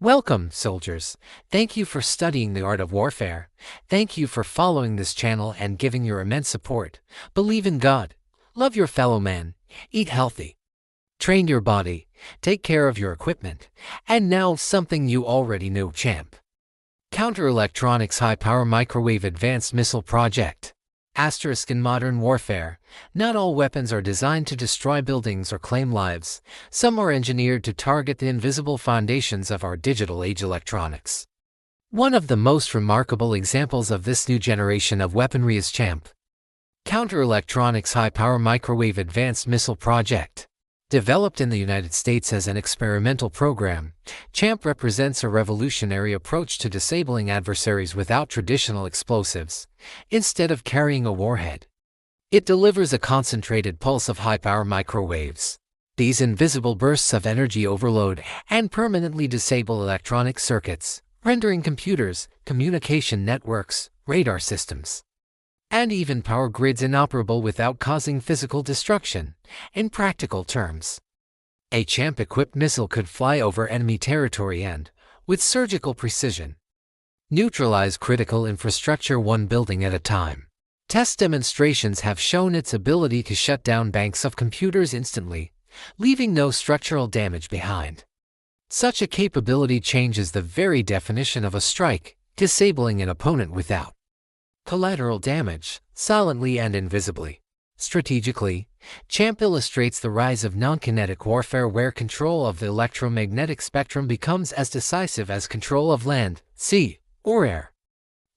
Welcome, soldiers. Thank you for studying the art of warfare. Thank you for following this channel and giving your immense support. Believe in God. Love your fellow man. Eat healthy. Train your body. Take care of your equipment. And now something you already know, champ. Counter-electronics high-power microwave advanced missile project. In modern warfare, not all weapons are designed to destroy buildings or claim lives. Some are engineered to target the invisible foundations of our digital age electronics. One of the most remarkable examples of this new generation of weaponry is CHAMP. Counter-electronics high-power microwave advanced missile project. Developed in the United States as an experimental program, CHAMP represents a revolutionary approach to disabling adversaries without traditional explosives. Instead of carrying a warhead, it delivers a concentrated pulse of high-power microwaves. These invisible bursts of energy overload and permanently disable electronic circuits, rendering computers, communication networks, radar systems, and even power grids inoperable without causing physical destruction. In practical terms, a CHAMP-equipped missile could fly over enemy territory and, with surgical precision, neutralize critical infrastructure one building at a time. Test demonstrations have shown its ability to shut down banks of computers instantly, leaving no structural damage behind. Such a capability changes the very definition of a strike, disabling an opponent without collateral damage, silently and invisibly. Strategically, CHAMP illustrates the rise of non-kinetic warfare where control of the electromagnetic spectrum becomes as decisive as control of land, sea, or air.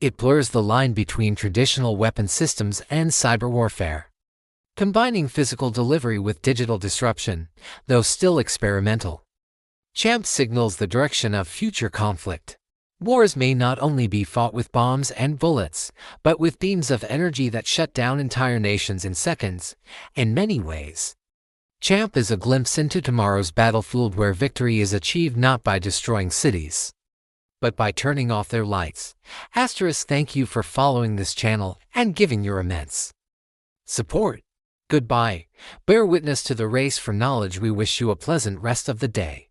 It blurs the line between traditional weapon systems and cyber warfare, combining physical delivery with digital disruption. Though still experimental, CHAMP signals the direction of future conflict. Wars may not only be fought with bombs and bullets, but with beams of energy that shut down entire nations in seconds. In many ways, CHAMP is a glimpse into tomorrow's battlefield where victory is achieved not by destroying cities, but by turning off their lights. Thank you for following this channel and giving your immense support. Goodbye. Bear witness to the race for knowledge. We wish you a pleasant rest of the day.